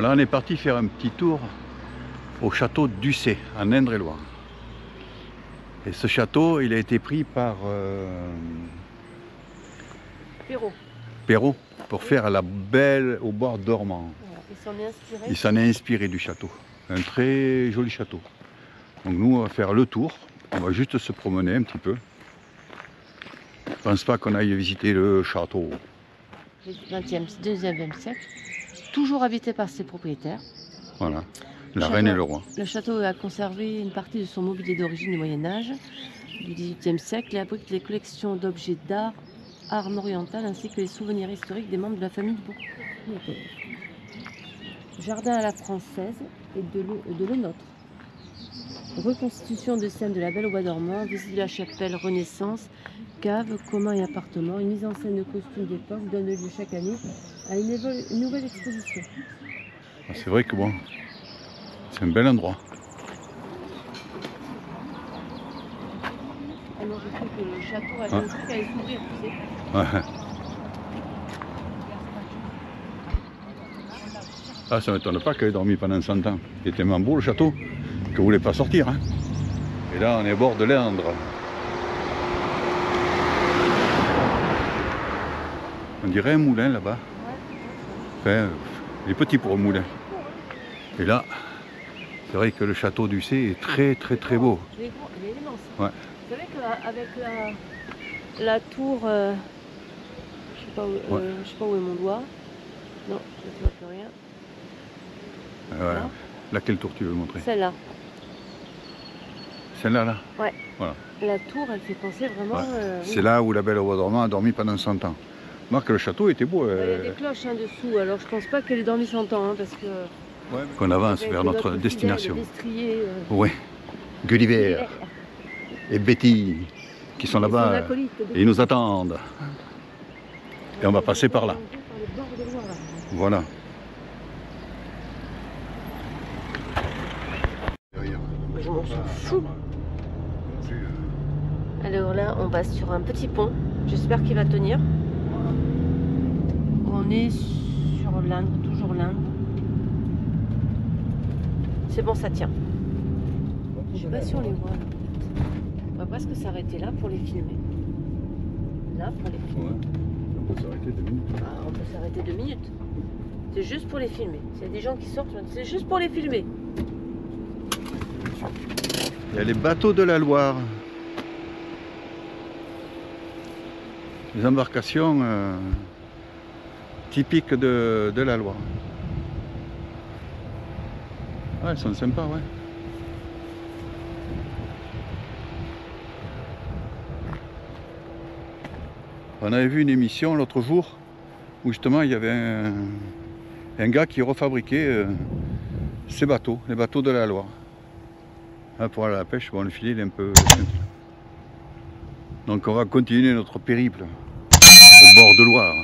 Voilà, on est parti faire un petit tour au château d'Ussé, en Indre-et-Loire. Et ce château, il a été pris par Perrault pour faire la Belle au bord dormant. Il s'en est inspiré du château. Un très joli château. Donc nous, on va faire le tour. On va juste se promener un petit peu. Je pense pas qu'on aille visiter le château. 19e siècle, toujours habité par ses propriétaires. Voilà, la reine et le roi. Le château a conservé une partie de son mobilier d'origine du Moyen-Âge, du XVIIIe siècle, et abrite les collections d'objets d'art, art oriental, ainsi que les souvenirs historiques des membres de la famille du propriétaire. Jardin à la française et de le nôtre. Reconstitution de scènes de la Belle au bois dormant, visite de la chapelle Renaissance, cave, commun et appartement, une mise en scène de costumes d'époque donne lieu chaque année à une nouvelle exposition. C'est vrai que bon, c'est un bel endroit. Alors je trouve que le château a un truc à s'ouvrir, tu sais. Ouais. Ah, ça ne m'étonne pas qu'elle ait dormi pendant 100 ans. Il était tellement beau le château qu'on ne voulait pas sortir. Hein. Et là, on est au bord de l'Indre. On dirait un moulin là-bas. Enfin, il est petit pour un moulin. Et là, c'est vrai que le château d'Ussé est très très beau. Il est immense. Ouais. Vous savez qu'avec la tour, je sais pas où est mon doigt. Non, je ne vois plus rien. Ouais. Laquelle tour tu veux montrer? Celle-là. Celle-là, là? Ouais. Voilà. La tour, elle fait penser vraiment... Ouais. C'est là où la Belle au bois dormant a dormi pendant 100 ans. Marc, le château était beau. Il y a des cloches dessous, alors je pense pas qu'elle ait dormi 100 ans, hein, parce que... Ouais, qu'on avance vers notre destination. Oui, Gulliver et Betty qui sont là-bas et ils nous attendent. Et on va passer par là. Voilà. Je m'en fous. Alors là, on passe sur un petit pont. J'espère qu'il va tenir. On est sur l'Indre, toujours l'Indre. C'est bon, ça tient. Je sais pas si on les voit. On va presque s'arrêter là pour les filmer. Là, pour les filmer. Ouais. On peut s'arrêter 2 minutes. Ah, on peut s'arrêter 2 minutes. C'est juste pour les filmer. S'il y a des gens qui sortent, c'est juste pour les filmer. Il y a les bateaux de la Loire. Les embarcations typiques de la Loire. Ouais, elles sont sympas, ouais. On avait vu une émission l'autre jour où justement il y avait un gars qui refabriquait ces bateaux, les bateaux de la Loire. Là, pour aller à la pêche, bon, le filet il est un peu... Donc on va continuer notre périple au bord de Loire.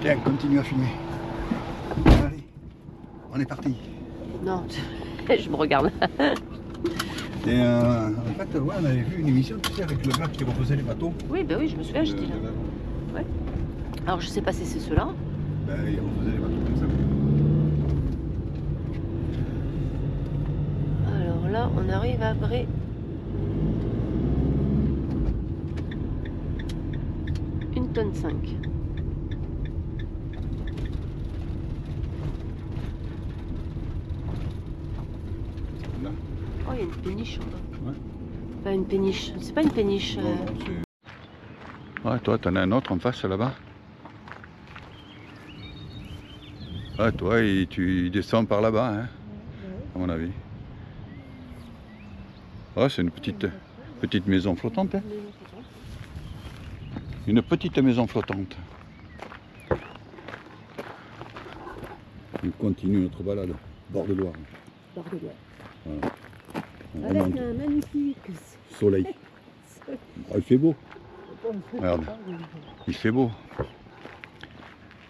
Tiens, continue à filmer. Allez, on est parti. Non, je me regarde. Et en fait, ouais, on avait vu une émission, tu sais, avec le gars qui refaisait les bateaux. Oui, ben oui, je me souviens, j'étais là. Ouais. Alors je sais pas si c'est ceux-là. Ben, il refaisait les bateaux comme ça. Alors là, on arrive à Bré. Une tonne 5. Là. Oh, il y a une péniche en bas. Ouais. Pas une péniche, c'est pas une péniche. Ouais, toi, t'en as un autre en face là-bas. Ouais, toi, tu descends par là-bas, hein, à mon avis. Ouais, c'est une petite maison flottante. Hein. Une petite maison flottante. On continue notre balade, bord de Loire. Bord de Loire. Voilà. Avec un magnifique soleil. Oh, il fait beau. Regarde, il fait beau.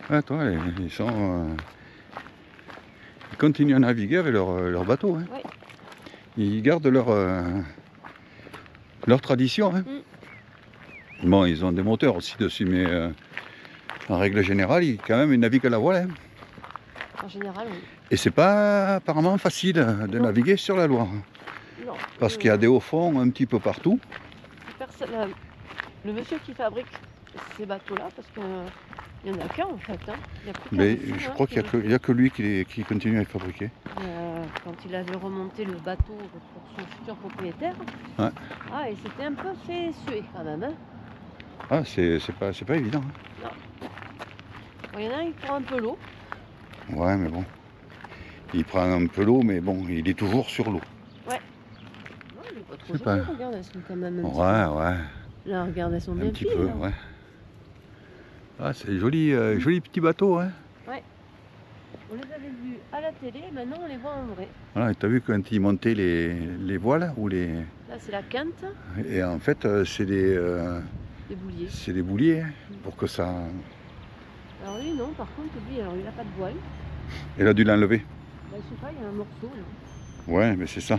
Ah, toi, ils sont... ils continuent à naviguer avec leur bateau. Hein. Oui. Ils gardent leur tradition. Hein. Bon, ils ont des moteurs aussi dessus, mais en règle générale, quand même, ils naviguent à la voile. Hein. En général, oui. Et c'est pas apparemment facile de naviguer sur la Loire. Non. Parce qu'il y a des hauts fonds un petit peu partout. Le monsieur qui fabrique ces bateaux-là, parce qu'il n'y en a qu'un en fait. Hein. Il y a plus Mais dessus, je crois qu'il n'y a que lui qui continue à les fabriquer. Quand il avait remonté le bateau pour son futur propriétaire, ouais. Ah, et c'était un peu fait suer quand même. Hein. Ah, c'est pas évident. Hein. Non. Bon, il y en a un qui prend un peu l'eau. Ouais, mais bon. Il prend un peu l'eau, mais bon, il est toujours sur l'eau. Ouais. Non, il est pas trop joli, regarde, elles sont quand même un petit peu. Ouais. Là, regarde, elles sont bien fines. Un petit peu, ouais. Ah, c'est joli, joli petit bateau, hein. Ouais. On les avait vus à la télé, maintenant on les voit en vrai. Voilà, tu as vu quand ils montaient les voiles ou les... Là, c'est la quinte. Et en fait, c'est des bouliers. C'est des bouliers, hein, pour que ça... Alors lui, non, par contre, lui, alors, il n'a pas de voile. Il a dû l'enlever. Bah, je sais pas, il y a un morceau, là. Ouais, mais c'est ça.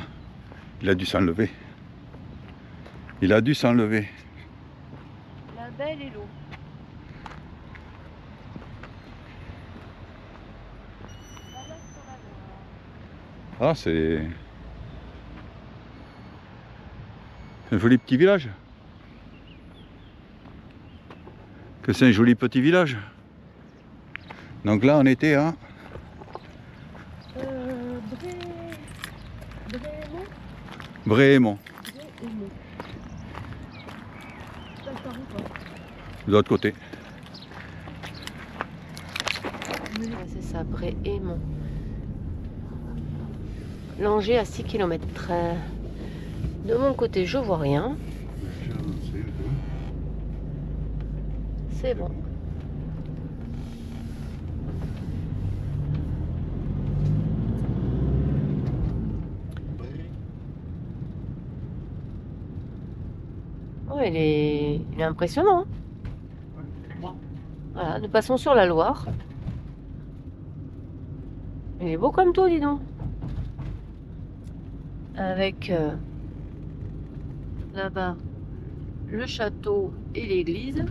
Il a dû s'enlever. Il a dû s'enlever. La belle et l'eau. Ah, c'est un joli petit village. Que c'est un joli petit village. Donc là, on était à... Bréhémont. De l'autre côté. C'est ça, Bréhémont. Langers à 6 km. De mon côté, je vois rien. C'est bon. Oh, il est impressionnant. Voilà, nous passons sur la Loire. Il est beau comme tout, dis donc. Avec là-bas le château et l'église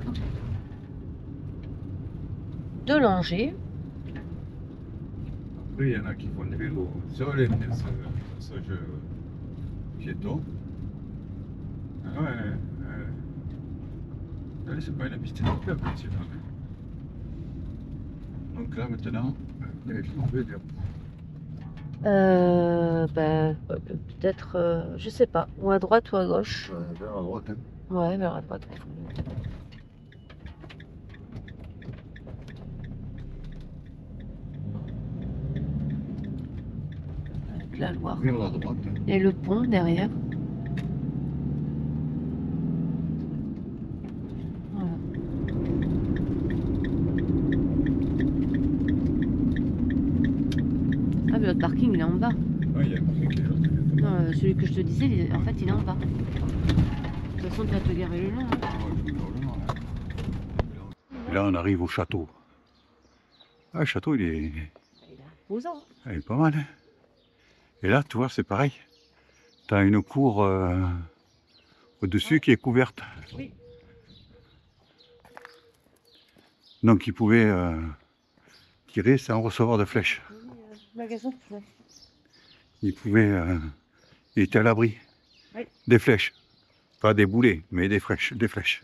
de Langers. Après, il y en a qui font du vélo sur les passages piétons. Ah ouais, c'est pas une piste de club, c'est là. Donc là, maintenant, on veut dire. Peut-être, je sais pas, ou à droite ou à gauche. Vers la droite. Hein. Ouais, vers la droite. Avec la Loire. Vers la droite. Hein. Et le pont derrière. Voilà. Ah, mais l'autre parking, il est en bas. Oui, il y a un parking qui est là. Non, celui que je te disais, en fait, il est en bas. De toute façon, tu vas te garer le long. Hein. Et là, on arrive au château. Ah, le château, il est imposant. Il est pas mal. Hein. Et là, tu vois, c'est pareil. Tu as une cour au-dessus qui est couverte. Oui. Donc, ils pouvaient tirer sans recevoir de flèches. Magasin. Ils pouvaient... ils étaient à l'abri. Oui. Des flèches. Pas des boulets, mais des flèches. Des flèches.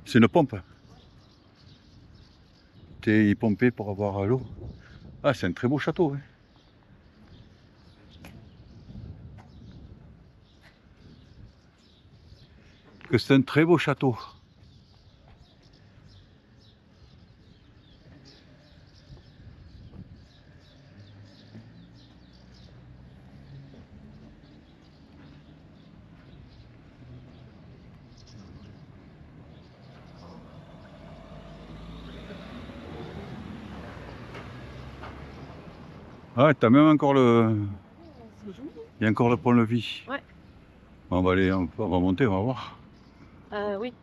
C'est une pompe. Ils pompaient pour avoir l'eau. Ah, c'est un très beau château. Hein. Que c'est un très beau château. Ah, t'as même encore le... Il y a encore le pont-levis. Ouais. On va aller, on va monter, on va voir. Oui.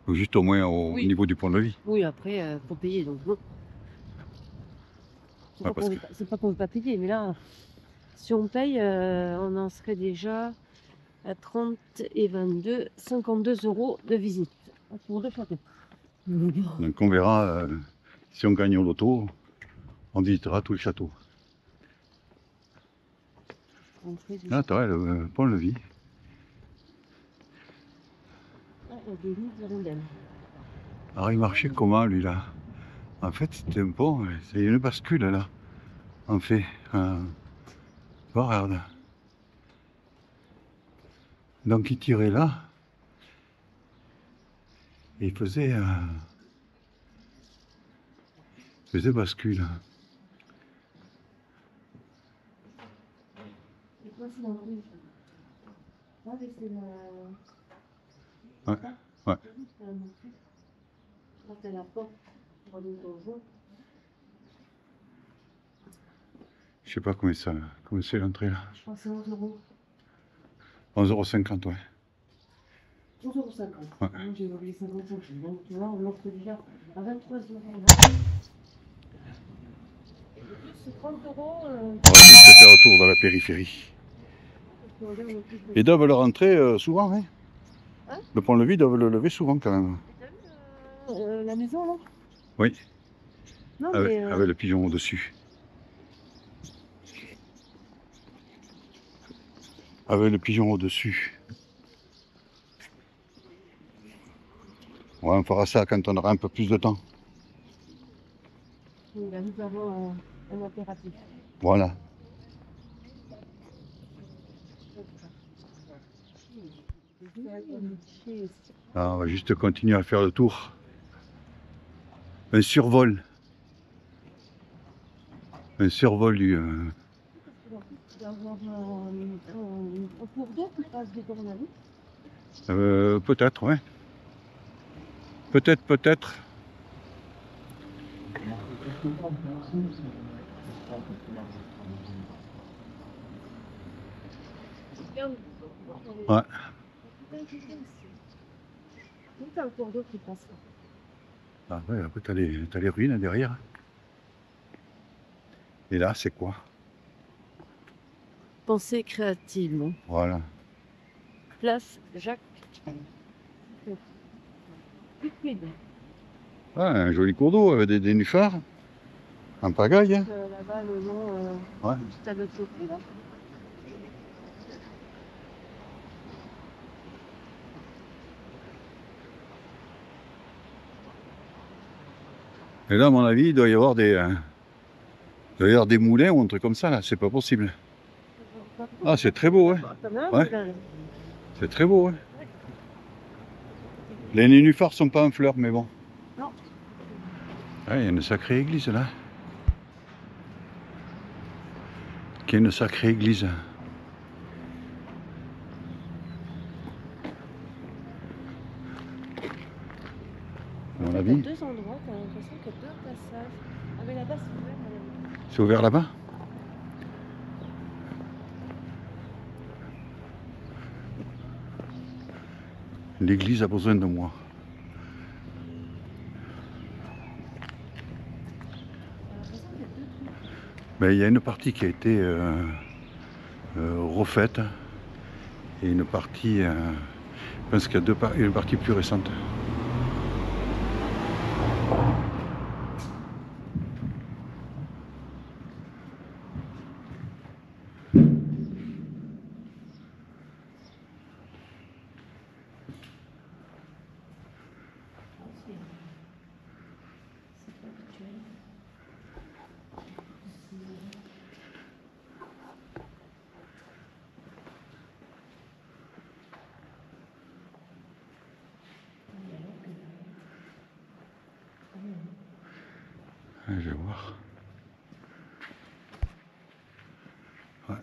Ou juste au moins au niveau du pont-levis. Oui, après, faut payer, donc non. C'est pas qu'on veut pas payer, mais là, si on paye, on en serait déjà À 30 et 22, 52 € de visite pour le château. Donc on verra, si on gagne au loto, on visitera tout le château. Ah, t'as le pont-levis. Ah, il y a des nids d'hirondelles. Alors il marchait comment lui là? En fait c'était un pont, c'est une bascule là. En fait, regarde. Donc il tirait là. Et il faisait bascule. Ouais, ouais. Je sais pas comment c'est l'entrée là. Je pense que c'est 11 €. 11,50 €, ouais. 11,50 €. Ouais. J'ai oublié 50 centimes. Donc tu vois, on l'offre déjà à 23 €. Et de plus, c'est 30 €. On va juste faire un tour dans la périphérie. Ils doivent le rentrer souvent, hein. Hein? Le pont-levis doivent le lever souvent quand même. T'as vu la maison là? Oui. Non, Avec, mais avec le pigeon au-dessus. Avec le pigeon au-dessus. Ouais, on fera ça quand on aura un peu plus de temps. nous avons un impératif. Voilà. Alors, on va juste continuer à faire le tour. Un survol. Un survol du... Il doit y avoir un cours d'eau qui passe des tournavis. Peut-être, ouais. Peut-être. Ouais. C'est un cours d'eau qui passe. Ah ouais, après t'as les ruines derrière. Et là, c'est quoi? Pensée créative. Voilà. Place Jacques. Ah, un joli cours d'eau avec des nénuphars. En pagaille. Hein. Là-bas, le nom, ouais. juste à l'autre côté, là. Et là, à mon avis, il doit y avoir des moulins ou un truc comme ça, là. C'est pas possible. Ah, c'est très beau, hein. Ouais. C'est très beau, hein. Les nénuphars sont pas en fleurs, mais bon. Non. Ouais, il y a une sacrée église, là. Qui est une sacrée église. À mon avis. Il y a deux endroits, t'as l'impression qu'il y a deux passages. Ah mais là-bas c'est ouvert. C'est ouvert là-bas? L'église a besoin de moi. Mais il y a une partie qui a été refaite et une partie, je pense qu'il y a une partie plus récente. Je vais voir. Ouais.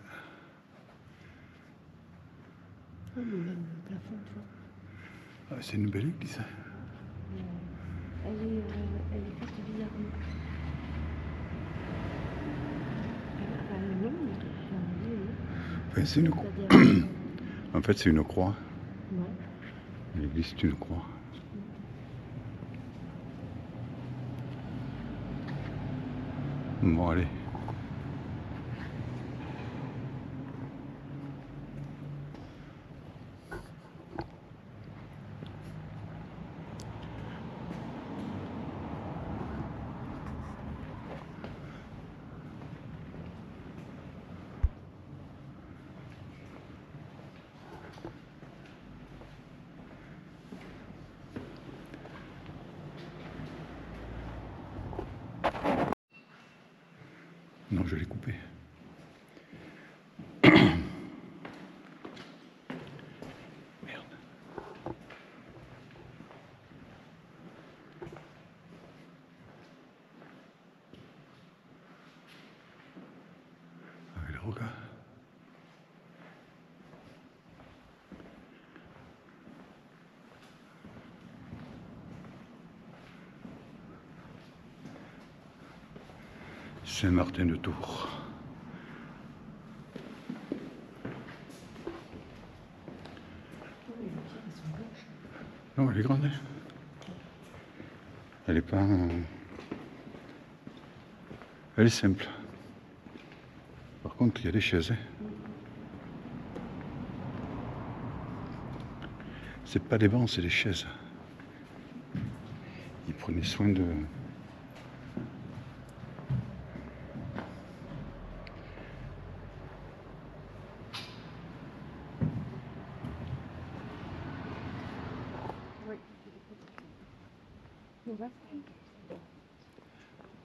Oh, mais même le plafond, tu vois. Ah, c'est une belle église. Elle est faite bizarrement. Enfin, c'est une croix. En fait, c'est une croix. Ouais. L'église, c'est une croix. Bon, allez. Non, je l'ai coupé. Merde. Avec le regard. Saint-Martin-de-Tours. Non, elle est grande. Elle est pas... Elle est simple. Par contre, il y a des chaises. C'est pas des bancs, c'est des chaises. Ils prenaient soin de...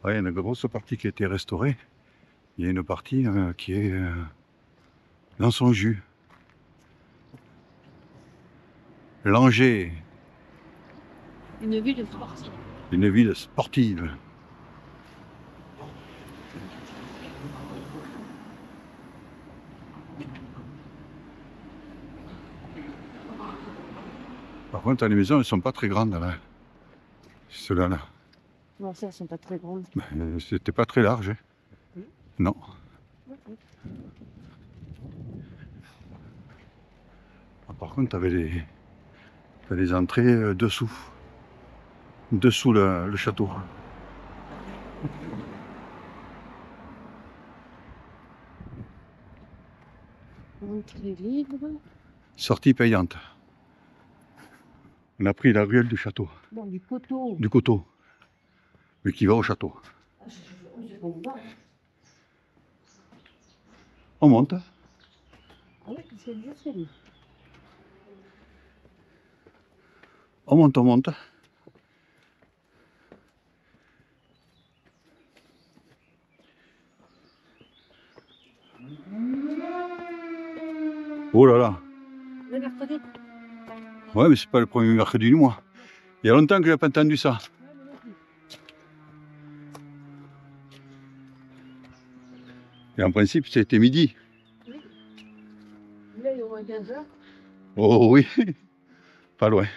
Ouais, il y a une grosse partie qui a été restaurée. Il y a une partie qui est dans son jus. Langeais. Une ville sportive. Une ville sportive. Par contre, les maisons, elles sont pas très grandes là. Ceux-là. Non, ça, elles sont pas très grandes. C'était pas très large. Hein. Non. Par contre, tu avais les entrées dessous le château. Entrée libre. Sortie payante. On a pris la ruelle du château. Non, du coteau. Du coteau. Mais qui va au château. On monte. Ah oui, c'est les escaliers. On monte, on monte. Oh là là. Le mercredi. Ouais, mais c'est pas le premier mercredi du mois. Il y a longtemps que j'ai pas entendu ça. Et en principe, c'était midi. Oui. Là, il est au moins 15 heures. Oh oui, pas loin.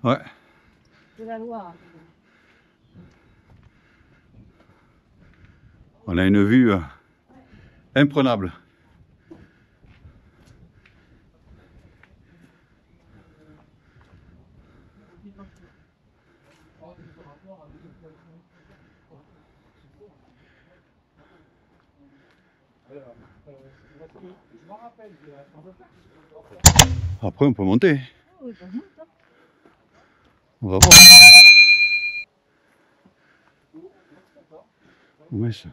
Ouais. De la Loire. On a une vue imprenable. Après, on peut monter. On va voir. Ouais, ça.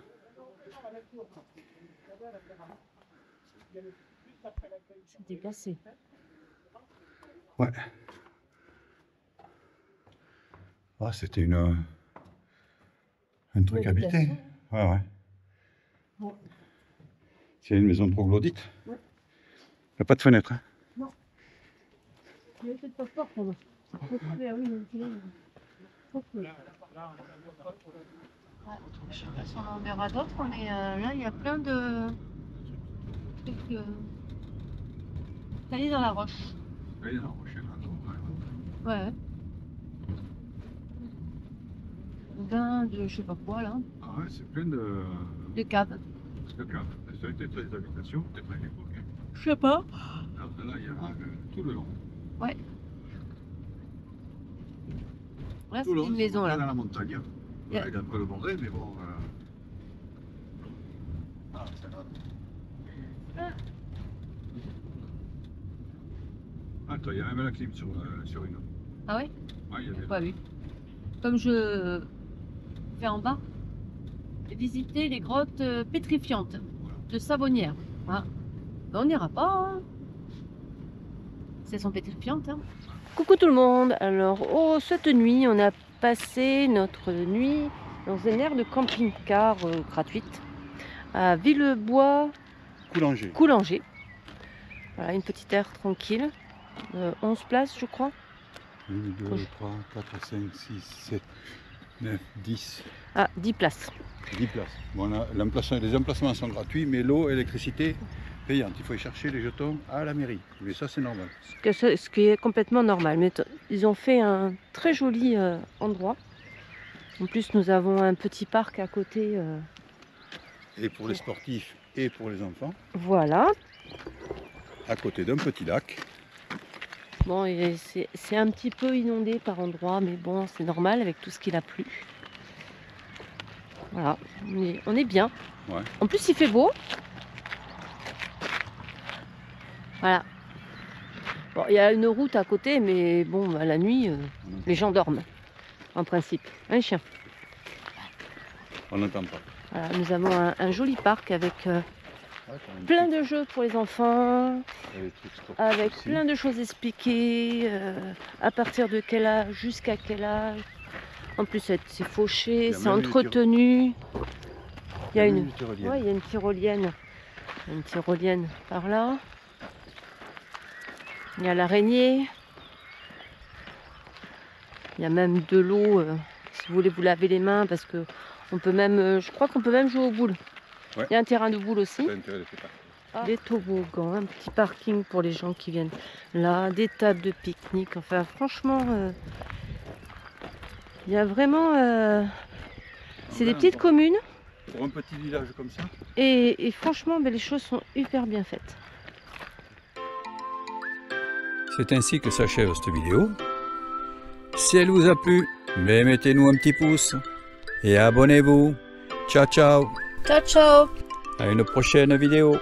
C'est déplacé. Ouais. Ah, c'était un truc habité. Ouais, ouais. Ouais. C'est une maison troglodyte. Ouais. Il n'y a pas de fenêtre. Hein. Non. Il y a peut-être pas fort pour nous. Oui, je sais pas si on en verra d'autres, mais là, il y a plein de trucs taillés dans la roche. Taillés dans la roche, ouais. Bain de je sais pas quoi, là. Ah ouais, c'est plein de caves. De caves. Ça a été des habitations, peut-être à l'époque. Hein. Je sais pas. Là, il y a tout le long. Ouais. Là, c'est une maison, là. Dans la montagne. Il y a un peu le bordel, mais bon. Ah, c'est grave. Attends, il y a même la clim sur une. Ah ouais? Ouais, il y avait. Pas vu. Comme je fais en bas. visiter les grottes pétrifiantes de Savonnières. Ah. Ben, on n'ira pas. Hein. Elles sont pétrifiantes. Hein. Coucou tout le monde. Alors, cette nuit, on a passé notre nuit dans une aire de camping-car gratuite à Villebois Coulanger. Voilà, une petite aire tranquille. 11 places, je crois. 1, 2, 3, 4, 5, 6, 7, 9, 10. Ah, 10 places. 10 places. Bon, les emplacements sont gratuits, mais l'eau, l'électricité, payante. Il faut y chercher les jetons à la mairie. Mais ça, c'est normal. Ce qui est complètement normal. Mais ils ont fait un très joli endroit. En plus, nous avons un petit parc à côté. Et pour les sportifs et pour les enfants. Voilà. À côté d'un petit lac. Bon, c'est un petit peu inondé par endroits, mais bon, c'est normal avec tout ce qu'il a plu. Voilà, on est bien. Ouais. En plus, il fait beau. Voilà. Bon, il y a une route à côté, mais bon, à la nuit, les gens dorment, en principe. Un chien. On n'entend pas. Voilà, nous avons un joli parc avec plein de jeux pour les enfants, avec plein de choses expliquées, à partir de quel âge, jusqu'à quel âge. En plus, c'est fauché, c'est entretenu. Il y a une tyrolienne. Une tyrolienne par là. Il y a l'araignée. Il y a même de l'eau, si vous voulez vous laver les mains, parce que on peut même, je crois qu'on peut même jouer aux boules. Ouais. Il y a un terrain de boules aussi. Des toboggans, un petit parking pour les gens qui viennent là, des tables de pique-nique. Enfin, franchement, il y a vraiment... c'est des petites communes. Pour un petit village comme ça. Et franchement, les choses sont hyper bien faites. C'est ainsi que s'achève cette vidéo. Si elle vous a plu, mettez-nous un petit pouce et abonnez-vous. Ciao ciao. Ciao ciao. À une prochaine vidéo.